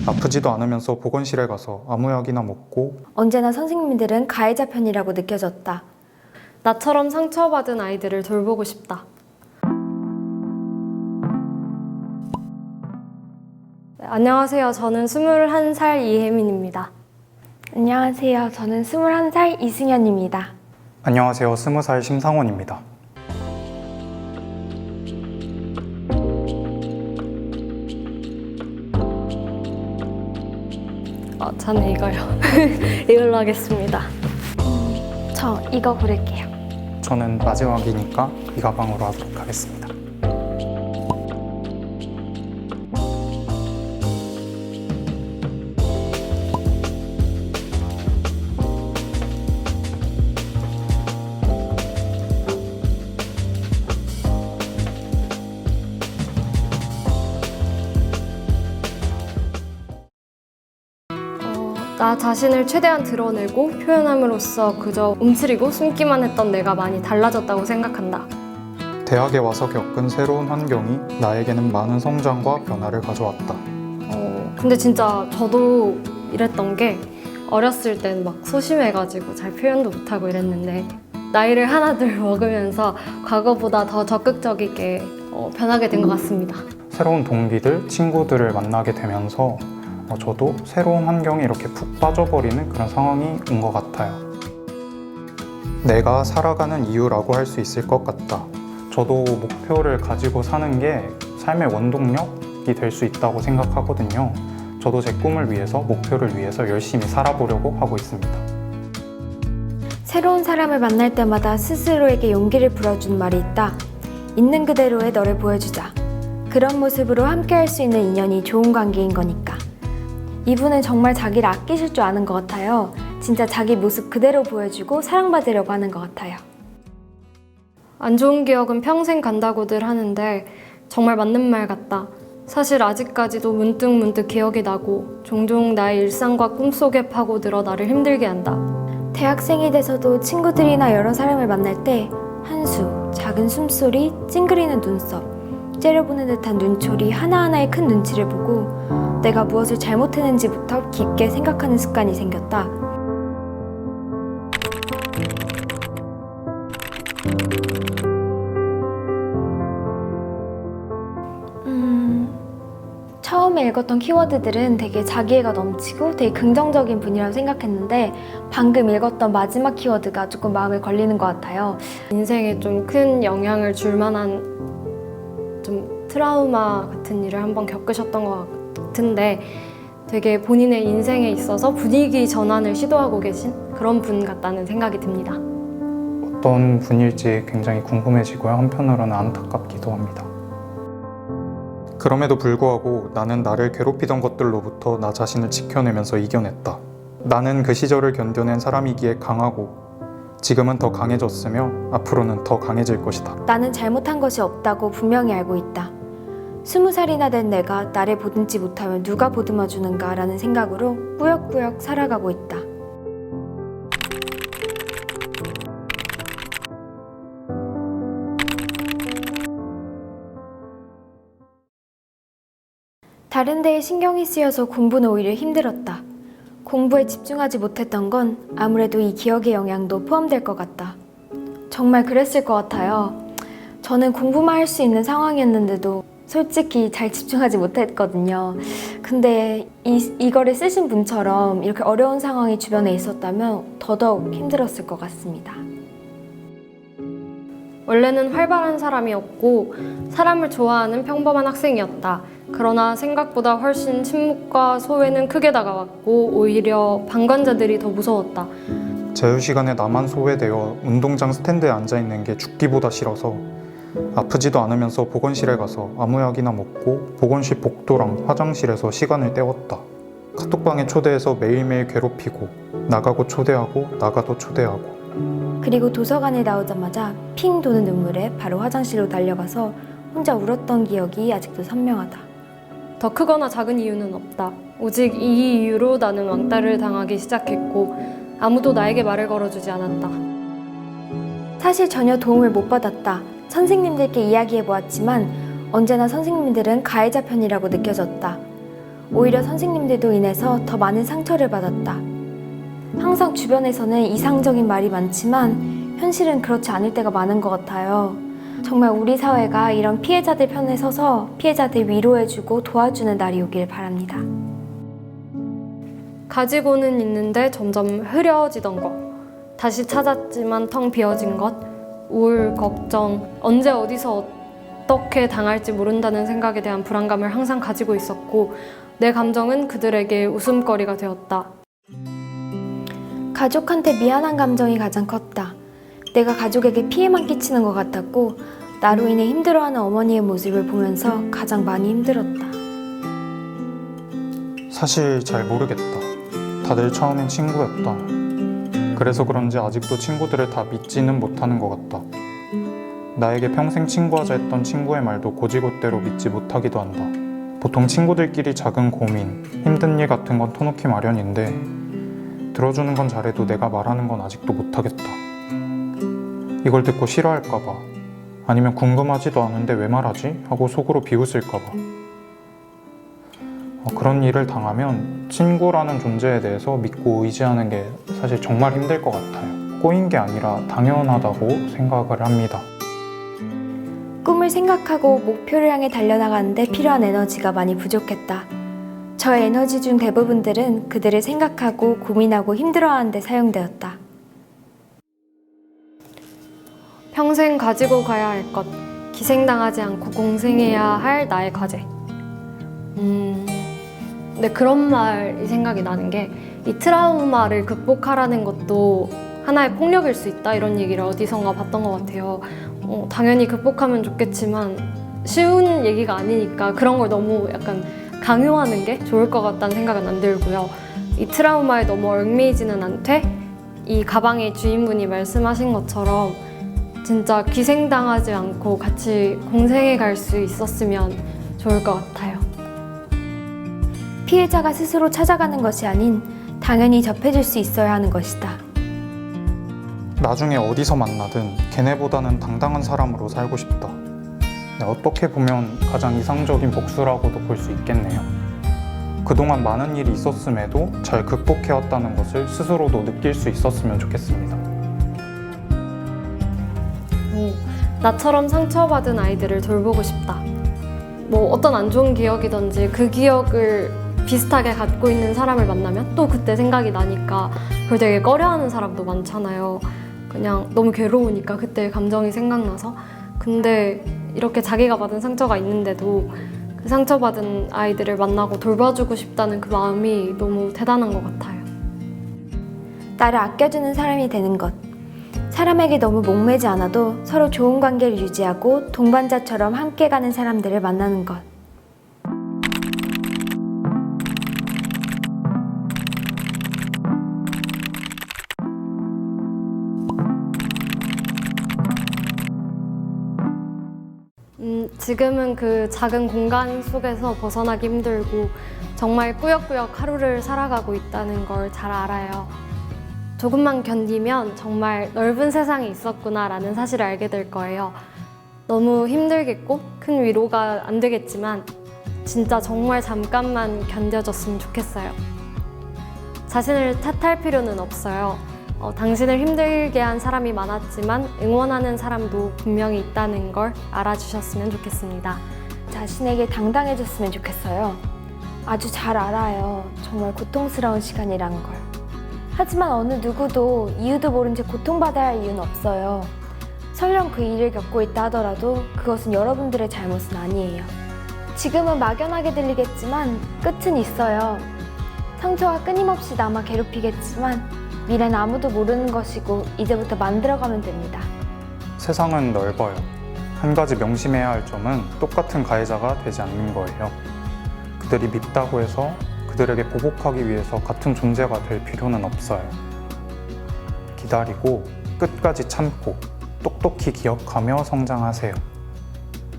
아프지도 않으면서 보건실에 가서 아무 약이나 먹고 언제나 선생님들은 가해자 편이라고 느껴졌다. 나처럼 상처받은 아이들을 돌보고 싶다. 네, 안녕하세요. 저는 21살 이혜민입니다. 안녕하세요. 저는 21살 이승현입니다. 안녕하세요. 20살 심상원입니다. 저는 이거요. 이걸로 하겠습니다. 저 이거 고를게요. 저는 마지막이니까 이 가방으로 하도록 하겠습니다. 나 자신을 최대한 드러내고 표현함으로써 그저 움츠리고 숨기만 했던 내가 많이 달라졌다고 생각한다. 대학에 와서 겪은 새로운 환경이 나에게는 많은 성장과 변화를 가져왔다. 근데 진짜 저도 이랬던 게 어렸을 땐 막 소심해가지고 잘 표현도 못하고 이랬는데 나이를 하나둘 먹으면서 과거보다 더 적극적이게 변하게 된 것 같습니다. 새로운 동기들, 친구들을 만나게 되면서 저도 새로운 환경에 이렇게 푹 빠져버리는 그런 상황이 온 것 같아요. 내가 살아가는 이유라고 할 수 있을 것 같다. 저도 목표를 가지고 사는 게 삶의 원동력이 될 수 있다고 생각하거든요. 저도 제 꿈을 위해서, 목표를 위해서 열심히 살아보려고 하고 있습니다. 새로운 사람을 만날 때마다 스스로에게 용기를 불어준 말이 있다. 있는 그대로의 너를 보여주자. 그런 모습으로 함께할 수 있는 인연이 좋은 관계인 거니까. 이분은 정말 자기를 아끼실 줄 아는 것 같아요. 진짜 자기 모습 그대로 보여주고 사랑받으려고 하는 것 같아요. 안 좋은 기억은 평생 간다고들 하는데 정말 맞는 말 같다. 사실 아직까지도 문득문득 기억이 나고 종종 나의 일상과 꿈속에 파고들어 나를 힘들게 한다. 대학생이 돼서도 친구들이나 여러 사람을 만날 때 한수, 작은 숨소리, 찡그리는 눈썹, 째려보는 듯한 눈초리 하나하나의 큰 눈치를 보고 내가 무엇을 잘못했는지부터 깊게 생각하는 습관이 생겼다. 처음에 읽었던 키워드들은 되게 자기애가 넘치고 되게 긍정적인 분이라고 생각했는데 방금 읽었던 마지막 키워드가 조금 마음에 걸리는 것 같아요. 인생에 좀 큰 영향을 줄 만한 좀 트라우마 같은 일을 한번 겪으셨던 것 같은데 되게 본인의 인생에 있어서 분위기 전환을 시도하고 계신 그런 분 같다는 생각이 듭니다. 어떤 분일지 굉장히 궁금해지고요. 한편으로는 안타깝기도 합니다. 그럼에도 불구하고 나는 나를 괴롭히던 것들로부터 나 자신을 지켜내면서 이겨냈다. 나는 그 시절을 견뎌낸 사람이기에 강하고 지금은 더 강해졌으며 앞으로는 더 강해질 것이다. 나는 잘못한 것이 없다고 분명히 알고 있다. 20살이나 된 내가 나를 보듬지 못하면 누가 보듬어 주는가 라는 생각으로 꾸역꾸역 살아가고 있다. 다른 데에 신경이 쓰여서 공부는 오히려 힘들었다. 공부에 집중하지 못했던 건 아무래도 이 기억의 영향도 포함될 것 같다. 정말 그랬을 것 같아요. 저는 공부만 할 수 있는 상황이었는데도 솔직히 잘 집중하지 못했거든요. 근데 이거를 쓰신 분처럼 이렇게 어려운 상황이 주변에 있었다면 더더욱 힘들었을 것 같습니다. 원래는 활발한 사람이었고 사람을 좋아하는 평범한 학생이었다. 그러나 생각보다 훨씬 침묵과 소외는 크게 다가왔고 오히려 방관자들이 더 무서웠다. 자유시간에 나만 소외되어 운동장 스탠드에 앉아있는 게 죽기보다 싫어서 아프지도 않으면서 보건실에 가서 아무 약이나 먹고 보건실 복도랑 화장실에서 시간을 때웠다. 카톡방에 초대해서 매일매일 괴롭히고 나가고 초대하고 나가도 초대하고 그리고 도서관에 나오자마자 핑 도는 눈물에 바로 화장실로 달려가서 혼자 울었던 기억이 아직도 선명하다. 더 크거나 작은 이유는 없다. 오직 이 이유로 나는 왕따를 당하기 시작했고 아무도 나에게 말을 걸어주지 않았다. 사실 전혀 도움을 못 받았다. 선생님들께 이야기해보았지만 언제나 선생님들은 가해자 편이라고 느껴졌다. 오히려 선생님들도 인해서 더 많은 상처를 받았다. 항상 주변에서는 이상적인 말이 많지만 현실은 그렇지 않을 때가 많은 것 같아요. 정말 우리 사회가 이런 피해자들 편에 서서 피해자들 위로해주고 도와주는 날이 오길 바랍니다. 가지고는 있는데 점점 흐려지던 것, 다시 찾았지만 텅 비어진 것, 우울, 걱정, 언제 어디서 어떻게 당할지 모른다는 생각에 대한 불안감을 항상 가지고 있었고 내 감정은 그들에게 웃음거리가 되었다. 가족한테 미안한 감정이 가장 컸다. 내가 가족에게 피해만 끼치는 것 같았고 나로 인해 힘들어하는 어머니의 모습을 보면서 가장 많이 힘들었다. 사실 잘 모르겠다. 다들 처음엔 친구였다. 그래서 그런지 아직도 친구들을 다 믿지는 못하는 것 같다. 나에게 평생 친구하자 했던 친구의 말도 곧이곧대로 믿지 못하기도 한다. 보통 친구들끼리 작은 고민, 힘든 일 같은 건 터놓기 마련인데 들어주는 건 잘해도 내가 말하는 건 아직도 못하겠다. 이걸 듣고 싫어할까봐, 아니면 궁금하지도 않은데 왜 말하지? 하고 속으로 비웃을까봐. 그런 일을 당하면 친구라는 존재에 대해서 믿고 의지하는 게 사실 정말 힘들 것 같아요. 꼬인 게 아니라 당연하다고 생각을 합니다. 꿈을 생각하고 목표를 향해 달려나가는데 필요한 에너지가 많이 부족했다. 저의 에너지 중 대부분들은 그들을 생각하고 고민하고 힘들어하는 데 사용되었다. 평생 가지고 가야 할 것, 기생당하지 않고 공생해야 할 나의 과제. 근데 그런 말이 생각이 나는 게 이 트라우마를 극복하라는 것도 하나의 폭력일 수 있다 이런 얘기를 어디선가 봤던 것 같아요. 당연히 극복하면 좋겠지만 쉬운 얘기가 아니니까 그런 걸 너무 약간 강요하는 게 좋을 것 같다는 생각은 안 들고요. 이 트라우마에 너무 얽매이지는 않되 이 가방의 주인분이 말씀하신 것처럼 진짜 기생당하지 않고 같이 공생해 갈 수 있었으면 좋을 것 같아요. 피해자가 스스로 찾아가는 것이 아닌 당연히 접해줄 수 있어야 하는 것이다. 나중에 어디서 만나든 걔네보다는 당당한 사람으로 살고 싶다. 어떻게 보면 가장 이상적인 복수라고도 볼 수 있겠네요. 그동안 많은 일이 있었음에도 잘 극복해왔다는 것을 스스로도 느낄 수 있었으면 좋겠습니다. 나처럼 상처받은 아이들을 돌보고 싶다. 뭐 어떤 안 좋은 기억이든지 그 기억을 비슷하게 갖고 있는 사람을 만나면 또 그때 생각이 나니까 그걸 되게 꺼려하는 사람도 많잖아요. 그냥 너무 괴로우니까 그때 감정이 생각나서. 근데 이렇게 자기가 받은 상처가 있는데도 그 상처받은 아이들을 만나고 돌봐주고 싶다는 그 마음이 너무 대단한 것 같아요. 나를 아껴주는 사람이 되는 것. 사람에게 너무 목매지 않아도 서로 좋은 관계를 유지하고 동반자처럼 함께 가는 사람들을 만나는 것. 지금은 그 작은 공간 속에서 벗어나기 힘들고 정말 꾸역꾸역 하루를 살아가고 있다는 걸 잘 알아요. 조금만 견디면 정말 넓은 세상이 있었구나라는 사실을 알게 될 거예요. 너무 힘들겠고 큰 위로가 안 되겠지만 진짜 정말 잠깐만 견뎌줬으면 좋겠어요. 자신을 탓할 필요는 없어요. 당신을 힘들게 한 사람이 많았지만 응원하는 사람도 분명히 있다는 걸 알아주셨으면 좋겠습니다. 자신에게 당당해졌으면 좋겠어요. 아주 잘 알아요. 정말 고통스러운 시간이라는 걸. 하지만 어느 누구도 이유도 모른 채 고통받아야 할 이유는 없어요. 설령 그 일을 겪고 있다 하더라도 그것은 여러분들의 잘못은 아니에요. 지금은 막연하게 들리겠지만 끝은 있어요. 상처가 끊임없이 남아 괴롭히겠지만 미래는 아무도 모르는 것이고 이제부터 만들어가면 됩니다. 세상은 넓어요. 한 가지 명심해야 할 점은 똑같은 가해자가 되지 않는 거예요. 그들이 밉다고 해서 그들에게 보복하기 위해서 같은 존재가 될 필요는 없어요. 기다리고 끝까지 참고 똑똑히 기억하며 성장하세요.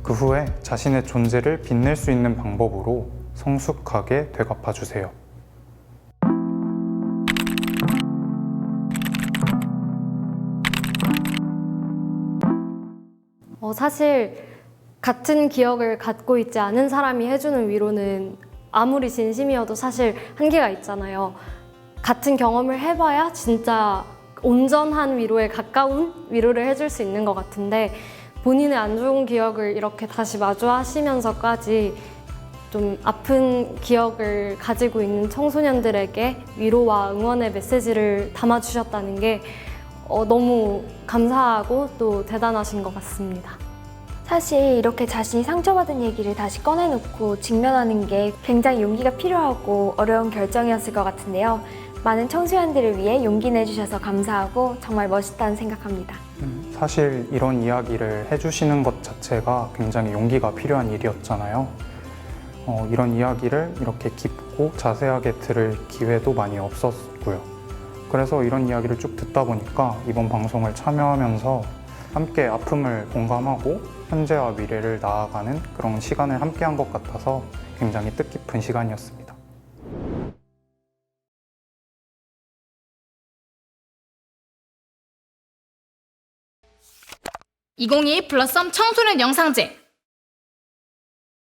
그 후에 자신의 존재를 빛낼 수 있는 방법으로 성숙하게 되갚아주세요. 사실 같은 기억을 갖고 있지 않은 사람이 해주는 위로는 아무리 진심이어도 사실 한계가 있잖아요. 같은 경험을 해봐야 진짜 온전한 위로에 가까운 위로를 해줄 수 있는 것 같은데 본인의 안 좋은 기억을 이렇게 다시 마주하시면서까지 좀 아픈 기억을 가지고 있는 청소년들에게 위로와 응원의 메시지를 담아주셨다는 게 너무 감사하고 또 대단하신 것 같습니다. 사실 이렇게 자신이 상처받은 얘기를 다시 꺼내놓고 직면하는 게 굉장히 용기가 필요하고 어려운 결정이었을 것 같은데요. 많은 청소년들을 위해 용기 내주셔서 감사하고 정말 멋있다는 생각합니다. 사실 이런 이야기를 해주시는 것 자체가 굉장히 용기가 필요한 일이었잖아요. 이런 이야기를 이렇게 깊고 자세하게 들을 기회도 많이 없었고요. 그래서 이런 이야기를 쭉 듣다 보니까 이번 방송을 참여하면서 함께 아픔을 공감하고 현재와 미래를 나아가는 그런 시간을 함께 한 것 같아서 굉장히 뜻깊은 시간이었습니다. 2022 플러썸 청소년 영상제